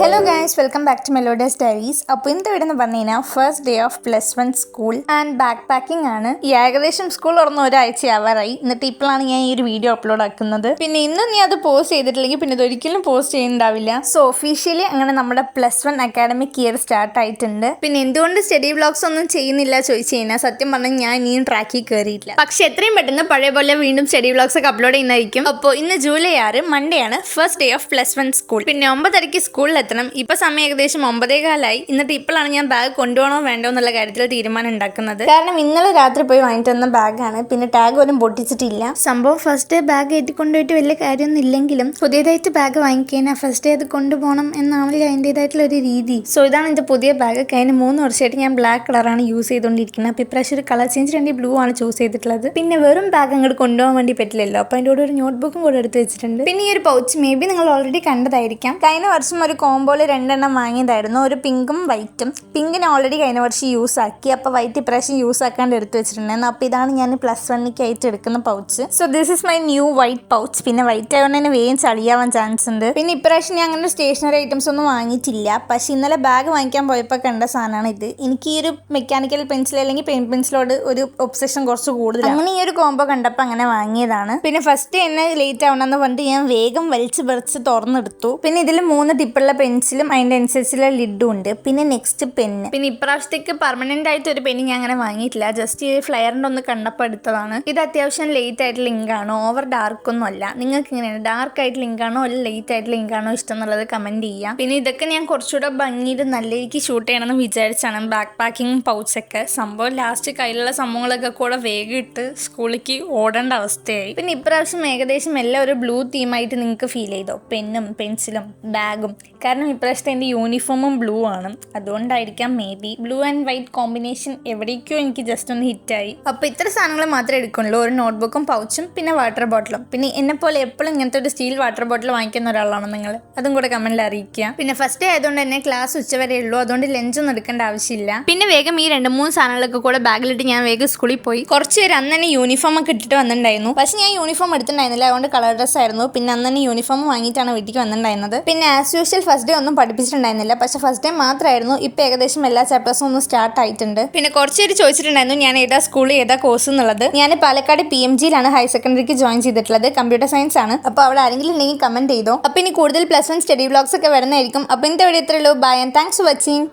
Hello guys, welcome back to Mellow Diaries. അപ്പോൾ ഇന്നത്തെ video എന്ന് പറഞ്ഞു കഴിഞ്ഞാൽ first day of +1 school and back packing ആണ്. ഈ ഏകദേശം സ്കൂൾ തുറന്ന് ഒരാഴ്ച ആവാറായി. എന്നിട്ട് ഇപ്പോഴാണ് ഞാൻ ഈ ഒരു വീഡിയോ അപ്ലോഡ് ആക്കുന്നത്. പിന്നെ ഇന്നും നീ അത് പോസ്റ്റ് ചെയ്തിട്ടില്ലെങ്കിൽ പിന്നെ ഇതൊരിക്കലും പോസ്റ്റ് ചെയ്യുന്നുണ്ടാവില്ല. സോ ഒഫീഷ്യലി അങ്ങനെ നമ്മുടെ +1 അക്കാഡമിക് ഇയർ സ്റ്റാർട്ട് ആയിട്ടുണ്ട്. പിന്നെ എന്തുകൊണ്ട് സ്റ്റഡി വ്ളോഗ്സ് ഒന്നും ചെയ്യുന്നില്ല ചോദിച്ചു കഴിഞ്ഞാൽ സത്യം പറഞ്ഞാൽ ഞാൻ ഇനിയും ട്രാക്കിൽ കയറിയിട്ടില്ല. പക്ഷെ എത്രയും പെട്ടെന്ന് പഴയ പോലെ വീണ്ടും സ്റ്റഡി വ്ളോഗ്സ് ഒക്കെ അപ്ലോഡ് ചെയ്യുന്നതായിരിക്കും. അപ്പോൾ ഇന്ന് ജൂലൈ 6 മൺഡേ ആണ്, ഫസ്റ്റ് ഡേ ഓഫ് +1 സ്കൂൾ. പിന്നെ 9:30 സ്കൂളിൽ എത്തണം. ഇപ്പൊ സമയം ഏകദേശം 9:15. എന്നിട്ട് ഇപ്പോഴാണ് ഞാൻ ബാഗ് കൊണ്ടുപോകണോ വേണ്ടോ എന്നുള്ള കാര്യത്തിൽ തീരുമാനം ഉണ്ടാക്കുന്നത്. കാരണം ഇന്നലെ രാത്രി പോയി വാങ്ങിട്ട് വന്ന ബാഗാണ്. പിന്നെ ടാഗ് പോലും പൊട്ടിച്ചിട്ടില്ല. സംഭവം ഫസ്റ്റ് ഡേ ബാഗ് ഏറ്റിക്കൊണ്ടുപോയിട്ട് വലിയ കാര്യമൊന്നും ഇല്ലെങ്കിലും പുതിയതായിട്ട് ബാഗ് വാങ്ങിക്കഴിഞ്ഞാൽ ഫസ്റ്റ് ഡേ അത് കൊണ്ടുപോകണം എന്നാണല്ലോ അതിൻ്റെതായിട്ടുള്ള ഒരു രീതി. സോ ഇതാണ് എൻ്റെ പുതിയ ബാഗ്. കഴിഞ്ഞ 3 വർഷമായിട്ട് ഞാൻ ബ്ലാക്ക് കളറാണ് യൂസ് ചെയ്തുകൊണ്ടിരിക്കുന്നത്. അപ്പോൾ ഇപ്രാവശ്യം ഒരു കളർ ചേഞ്ച് വേണ്ടി ബ്ലൂ ആണ് ചൂസ് ചെയ്തിട്ടുള്ളത്. പിന്നെ വെറും ബാഗ് അങ്ങോട്ട് കൊണ്ടുപോകാൻ വേണ്ടി പറ്റില്ലല്ലോ. അപ്പോൾ അതിൻ്റെ കൂടെ ഒരു നോട്ട്ബുക്കും കൂടെ എടുത്ത് വെച്ചിട്ടുണ്ട്. പിന്നെ ഈ ഒരു പൗച്ച് മേ ബി നിങ്ങൾ ഓൾറെഡി കണ്ടതായിരിക്കാം. കഴിഞ്ഞ വർഷം ഒരു കോംബോയിൽ 2 എണ്ണം വാങ്ങിയതായിരുന്നു, ഒരു പിങ്കും വൈറ്റും. പിങ്കിന് ഓൾറെഡി കഴിഞ്ഞ വർഷം യൂസ് ആക്കി. അപ്പോൾ വൈറ്റ് ഇപ്രാവശ്യം യൂസ് ആക്കാണ്ട് എടുത്ത് വെച്ചിട്ടുണ്ടായിരുന്നു. അപ്പോൾ ഇതാണ് ഞാൻ +1 ആയിട്ട് എടുക്കുന്ന pouch. So this is my new white pouch. പിന്നെ വൈറ്റ് ആയതുകൊണ്ട് തന്നെ വേഗം ചളിയാവാൻ ചാൻസ് ഉണ്ട്. പിന്നെ ഇപ്രാവശ്യം ഞാൻ അങ്ങനെ സ്റ്റേഷനറി ഐറ്റംസ് ഒന്നും വാങ്ങിയിട്ടില്ല. പക്ഷേ ഇന്നലെ ബാഗ് വാങ്ങിക്കാൻ പോയപ്പോൾ കണ്ട സാധനമാണ് ഇത്. എനിക്ക് ഈ ഒരു മെക്കാനിക്കൽ പെൻസിൽ അല്ലെങ്കിൽ പെയിൻ പെൻസിലോട് ഒരു ഒബ്സെഷൻ കുറച്ച് കൂടുതലാണ്. അങ്ങനെ ഈ ഒരു കോംബോ കണ്ടപ്പോൾ അങ്ങനെ വാങ്ങിയതാണ്. പിന്നെ ഫസ്റ്റ് തന്നെ ലേറ്റ് ആവണമെന്ന് പറഞ്ഞിട്ട് ഞാൻ വേഗം വലിച്ച് പറിച്ച് തുറന്നെടുത്തു. പിന്നെ ഇതിൽ 3 ടിപ്പുള്ള പെൻസിലും അതിൻ്റെ അനുസരിച്ചുള്ള ലിഡും ഉണ്ട്. പിന്നെ നെക്സ്റ്റ് പെന്ന്. പിന്നെ ഇപ്രാവശ്യത്തേക്ക് പെർമനന്റ് ആയിട്ട് ഒരു പെന്ന് ഞാൻ അങ്ങനെ വാങ്ങിയിട്ടില്ല. ജസ്റ്റ് ഈ ഫ്ലെയറിൻ്റെ ഒന്ന് കണ്ടപ്പോൾ എടുത്തതാണ്. ഇത് അത്യാവശ്യം ലേറ്റ് ആയിട്ടുള്ള ലിങ്കാണോ, ഓവർ ഡാർക്ക് ഒന്നും അല്ല. നിങ്ങൾക്ക് ഇങ്ങനെയാണ് ഡാർക്ക് ആയിട്ട് ലിങ്കാണോ അല്ല ലേറ്റ് ആയിട്ട് ലിങ്കാണോ ഇഷ്ടം എന്നുള്ളത് കമന്റ് ചെയ്യാം. പിന്നെ ഇതൊക്കെ ഞാൻ കുറച്ചുകൂടെ ഭംഗിയിൽ നല്ല രീതിക്ക് ഷൂട്ട് ചെയ്യണമെന്ന് വിചാരിച്ചാണ് ബാക്ക് പാക്കിംഗ് പൗച്ചൊക്കെ. സംഭവം ലാസ്റ്റ് കയ്യിലുള്ള സംഭവങ്ങളൊക്കെ കൂടെ വേഗം ഇട്ട് സ്കൂളിലേക്ക് ഓടേണ്ട അവസ്ഥയായി. പിന്നെ ഇപ്രാവശ്യം ഏകദേശം എല്ലാം ഒരു ബ്ലൂ തീമായിട്ട് നിങ്ങൾക്ക് ഫീൽ ചെയ്തോ? പെന്നും പെൻസിലും ബാഗും. കാരണം ഇപ്രാവശ്യത്തെ എൻ്റെ യൂണിഫോമും ബ്ലൂ ആണ്. അതുകൊണ്ടായിരിക്കാം may be blue and white combination എവിടേക്കോ എനിക്ക് ജസ്റ്റ് ഒന്ന് ഹിറ്റായി. അപ്പോൾ ഇത്ര സാധനങ്ങൾ മാത്രമേ എടുക്കുള്ളൂ. ഒരു നോട്ട്ബുക്കും പൗച്ചും പിന്നെ വാട്ടർ ബോട്ടിലും. പിന്നെ എന്നെപ്പോലെ എപ്പോഴും ഇങ്ങനത്തെ ഒരു സ്റ്റീൽ വാട്ടർ ബോട്ടിൽ വാങ്ങിക്കുന്ന ഒരാളാണോ നിങ്ങൾ? അതും കൂടെ കമന്റിൽ അറിയിക്കുക. പിന്നെ ഫസ്റ്റ് ഡേ ആയതുകൊണ്ട് തന്നെ ക്ലാസ് ഉച്ചവരെ ഉള്ളൂ. അതുകൊണ്ട് ലഞ്ചൊന്നും എടുക്കേണ്ട ആവശ്യമില്ല. പിന്നെ വേഗം ഈ 2-3 സാധനങ്ങളൊക്കെ കൂടെ ബാഗിലിട്ട് ഞാൻ വേഗം സ്കൂളിൽ പോയി. കുറച്ച് പേര് അന്ന് തന്നെ യൂണിഫോം ഒക്കെ ഇട്ടിട്ട് വന്നിട്ടുണ്ടായിരുന്നു. പക്ഷെ ഞാൻ യൂണിഫോം എടുത്തിട്ടുണ്ടായിരുന്നില്ല. അതുകൊണ്ട് കളർ ഡ്രസ് ആയിരുന്നു. പിന്നെ അന്ന് തന്നെ യൂണിഫോം വാങ്ങിയിട്ടാണ് വീട്ടിലേക്ക് വന്നിട്ടുണ്ടായിരുന്നത്. പിന്നെ ആസ് യൂഷ്വൽ ഫസ്റ്റ് ഡേ ഒന്നും പഠിപ്പിച്ചിട്ടുണ്ടായിരുന്നില്ല. പക്ഷെ ഫസ്റ്റ് ഡേ മാത്രമായിരുന്നു. ഇപ്പം ഏകദേശം എല്ലാ ചാപ്റ്റേഴ്സും ഒന്ന് സ്റ്റാർട്ട് ആയിട്ടുണ്ട്. പിന്നെ കുറച്ച് പേര് ചോദിച്ചിട്ടുണ്ടായിരുന്നു ഞാൻ ഏതാ സ്കൂളിൽ ഏതാ കോഴ്സ് എന്നുള്ളത്. ഞാൻ പാലക്കാട് PMGയിലാണ് ഹയർ സെക്കൻഡറിക്ക് ജോയിൻ ചെയ്തിട്ടുള്ളത്. കമ്പ്യൂട്ടർ സയൻസ് ആണ്. അപ്പോൾ അവിടെ ആരെങ്കിലും ഉണ്ടെങ്കിൽ കമന്റ് ചെയ്തോ. അപ്പോൾ ഇനി കൂടുതൽ +1 സ്റ്റഡി വ്ളോഗ്സ് ഒക്കെ വരുന്നതായിരിക്കും. അപ്പോൾ ഇന്നത്തെ വീഡിയോ ഇത്രയേ ഉള്ളൂ. Bye and thanks for watching.